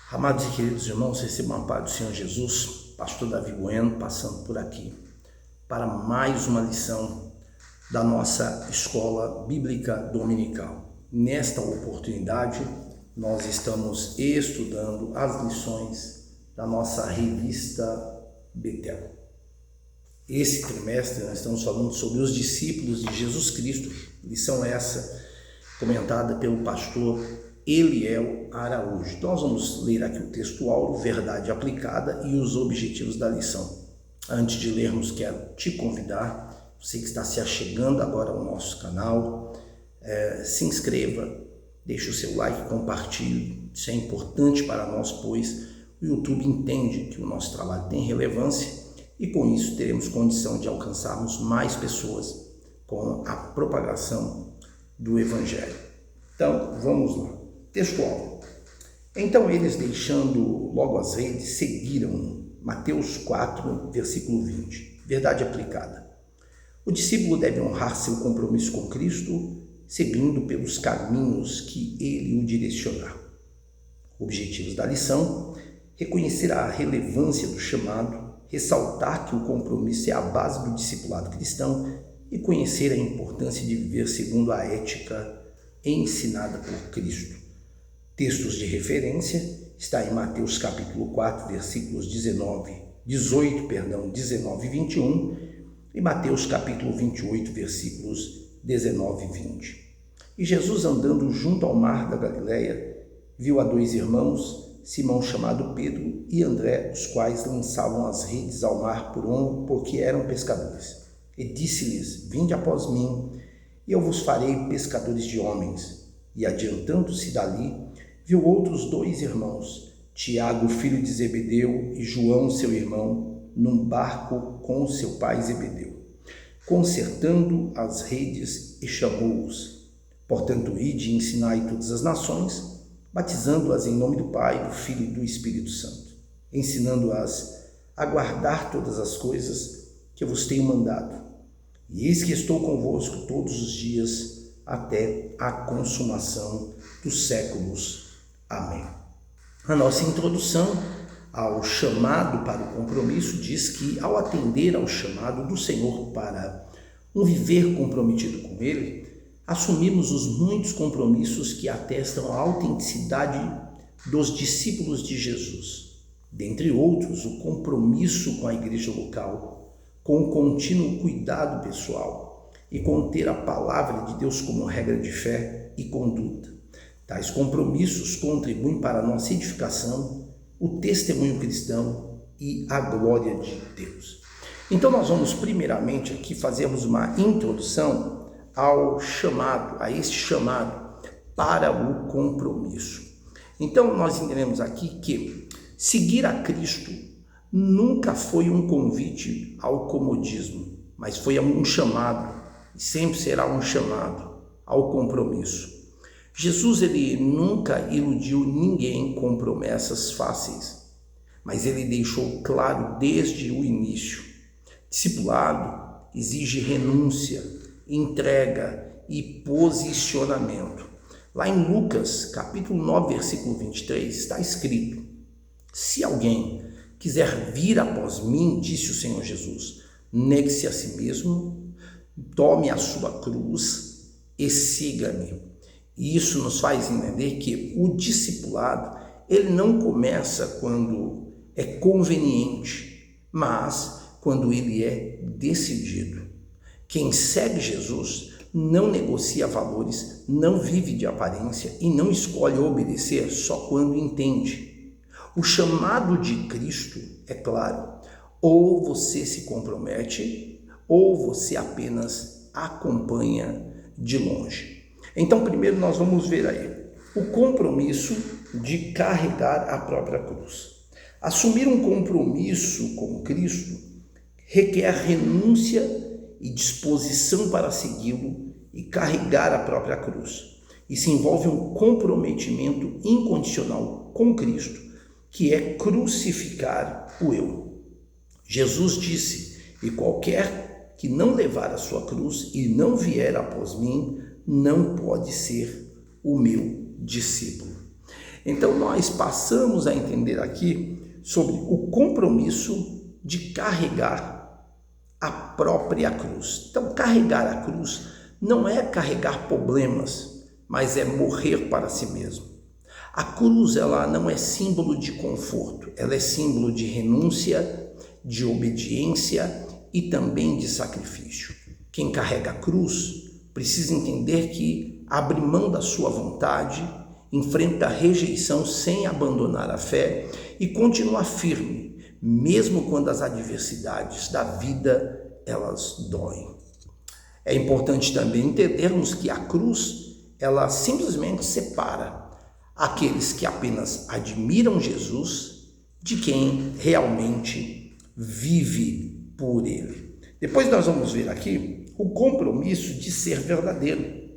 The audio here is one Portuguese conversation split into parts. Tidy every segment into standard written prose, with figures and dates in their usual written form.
Amados e queridos irmãos, recebam a paz do Senhor Jesus, pastor Davi Bueno, passando por aqui para mais uma lição da nossa escola bíblica dominical. Nesta oportunidade, nós estamos estudando as lições da nossa revista Betel. Esse trimestre nós estamos falando sobre os discípulos de Jesus Cristo, lição essa comentada pelo pastor Eliel Araújo. Nós vamos ler aqui o textual, verdade aplicada e os objetivos da lição. Antes de lermos, quero te convidar, você que está se achegando agora ao nosso canal, se inscreva, deixe o seu like, compartilhe, isso é importante para nós, pois o YouTube entende que o nosso trabalho tem relevância e com isso teremos condição de alcançarmos mais pessoas com a propagação do Evangelho. Então, vamos lá. Textual. Então eles, deixando logo as redes, seguiram. Mateus 4, versículo 20. Verdade aplicada. O discípulo deve honrar seu compromisso com Cristo, seguindo pelos caminhos que ele o direcionar. Objetivos da lição: reconhecer a relevância do chamado, ressaltar que o compromisso é a base do discipulado cristão e conhecer a importância de viver segundo a ética ensinada por Cristo. Textos de referência está em Mateus capítulo 4, versículos 18 e 21 e Mateus capítulo 28, versículos 19 e 20. E Jesus, andando junto ao mar da Galileia, viu a dois irmãos, Simão chamado Pedro e André, os quais lançavam as redes ao mar porque eram pescadores. E disse-lhes: vinde após mim, e eu vos farei pescadores de homens. E adiantando-se dali, viu outros dois irmãos, Tiago, filho de Zebedeu, e João, seu irmão, num barco com seu pai Zebedeu, consertando as redes, e chamou-os. Portanto, ide e ensinai todas as nações, batizando-as em nome do Pai, do Filho e do Espírito Santo, ensinando-as a guardar todas as coisas que eu vos tenho mandado. E eis que estou convosco todos os dias, até a consumação dos séculos. Amém. A nossa introdução ao chamado para o compromisso diz que, ao atender ao chamado do Senhor para um viver comprometido com Ele, assumimos os muitos compromissos que atestam a autenticidade dos discípulos de Jesus. Dentre outros, o compromisso com a igreja local, com o contínuo cuidado pessoal e com ter a palavra de Deus como regra de fé e conduta. Tais compromissos contribuem para a nossa edificação, o testemunho cristão e a glória de Deus. Então nós vamos primeiramente aqui fazermos uma introdução ao chamado, a este chamado para o compromisso. Então nós entendemos aqui que seguir a Cristo nunca foi um convite ao comodismo, mas foi um chamado, e sempre será um chamado ao compromisso. Jesus, ele nunca iludiu ninguém com promessas fáceis, mas ele deixou claro desde o início: discipulado exige renúncia, entrega e posicionamento. Lá em Lucas, capítulo 9, versículo 23, está escrito: se alguém quiser vir após mim, disse o Senhor Jesus, negue-se a si mesmo, tome a sua cruz e siga-me. E isso nos faz entender que o discipulado, ele não começa quando é conveniente, mas quando ele é decidido. Quem segue Jesus não negocia valores, não vive de aparência e não escolhe obedecer só quando entende. O chamado de Cristo é claro: ou você se compromete, ou você apenas acompanha de longe. Então, primeiro nós vamos ver aí o compromisso de carregar a própria cruz. Assumir um compromisso com Cristo requer renúncia e disposição para segui-lo e carregar a própria cruz. Isso envolve um comprometimento incondicional com Cristo, que é crucificar o eu. Jesus disse: e qualquer que não levar a sua cruz e não vier após mim, não pode ser o meu discípulo. Então nós passamos a entender aqui sobre o compromisso de carregar a própria cruz. Então carregar a cruz não é carregar problemas, mas é morrer para si mesmo. A cruz, ela não é símbolo de conforto, ela é símbolo de renúncia, de obediência e também de sacrifício. Quem carrega a cruz precisa entender que abre mão da sua vontade, enfrenta a rejeição sem abandonar a fé e continua firme, mesmo quando as adversidades da vida elas doem. É importante também entendermos que a cruz, ela simplesmente separa aqueles que apenas admiram Jesus de quem realmente vive por ele. Depois nós vamos ver aqui o compromisso de ser verdadeiro.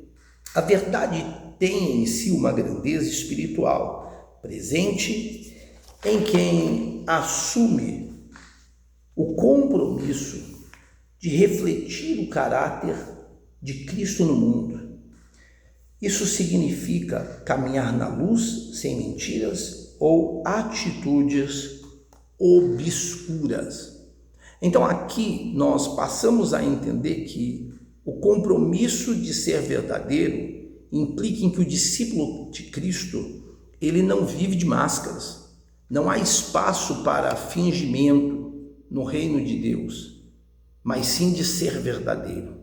A verdade tem em si uma grandeza espiritual presente em quem assume o compromisso de refletir o caráter de Cristo no mundo. Isso significa caminhar na luz, sem mentiras ou atitudes obscuras. Então aqui nós passamos a entender que o compromisso de ser verdadeiro implica em que o discípulo de Cristo, ele não vive de máscaras. Não há espaço para fingimento no reino de Deus, mas sim de ser verdadeiro,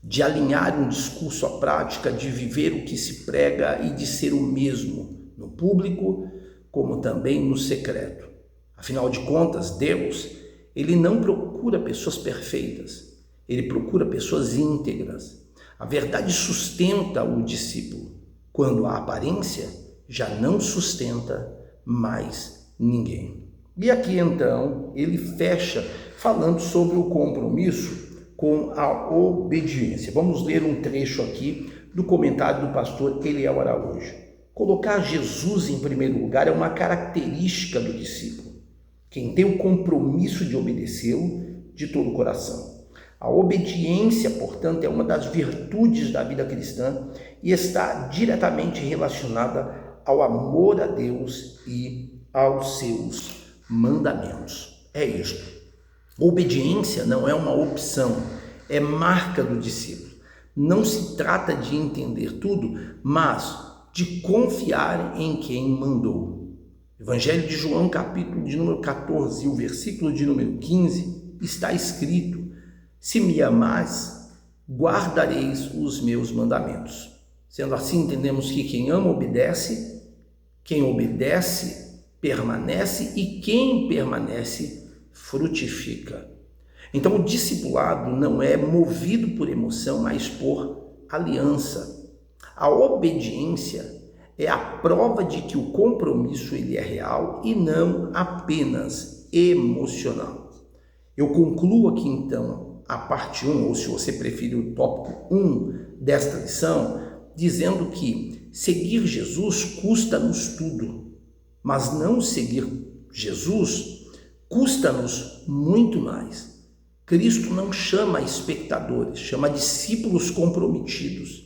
de alinhar um discurso à prática, de viver o que se prega e de ser o mesmo no público, como também no secreto. Afinal de contas, Deus, ele não procura pessoas perfeitas, ele procura pessoas íntegras. A verdade sustenta o discípulo, quando a aparência já não sustenta mais ninguém. E aqui então ele fecha falando sobre o compromisso com a obediência. Vamos ler um trecho aqui do comentário do pastor Eliel Araújo. Colocar Jesus em primeiro lugar é uma característica do discípulo, quem tem o compromisso de obedecê-lo de todo o coração. A obediência, portanto, é uma das virtudes da vida cristã e está diretamente relacionada ao amor a Deus e aos seus mandamentos. É isto. Obediência não é uma opção, é marca do discípulo. Não se trata de entender tudo, mas de confiar em quem mandou. Evangelho de João, capítulo de número 14, o versículo de número 15, está escrito: se me amais, guardareis os meus mandamentos. Sendo assim, entendemos que quem ama obedece, quem obedece permanece e quem permanece frutifica. Então o discipulado não é movido por emoção, mas por aliança. A obediência é a prova de que o compromisso ele é real e não apenas emocional. Eu concluo aqui então a parte 1, ou se você preferir o tópico 1 desta lição, dizendo que seguir Jesus custa-nos tudo, mas não seguir Jesus custa-nos muito mais. Cristo não chama espectadores, chama discípulos comprometidos.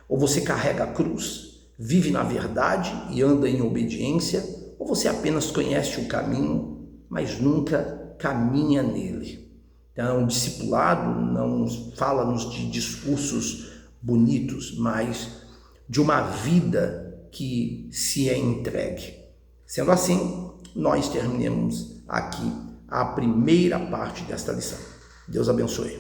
Ou você carrega a cruz, vive na verdade e anda em obediência, ou você apenas conhece o caminho, mas nunca caminha nele. Então, o discipulado não fala-nos de discursos bonitos, mas de uma vida que se é entregue. Sendo assim, nós terminamos aqui a primeira parte desta lição. Deus abençoe.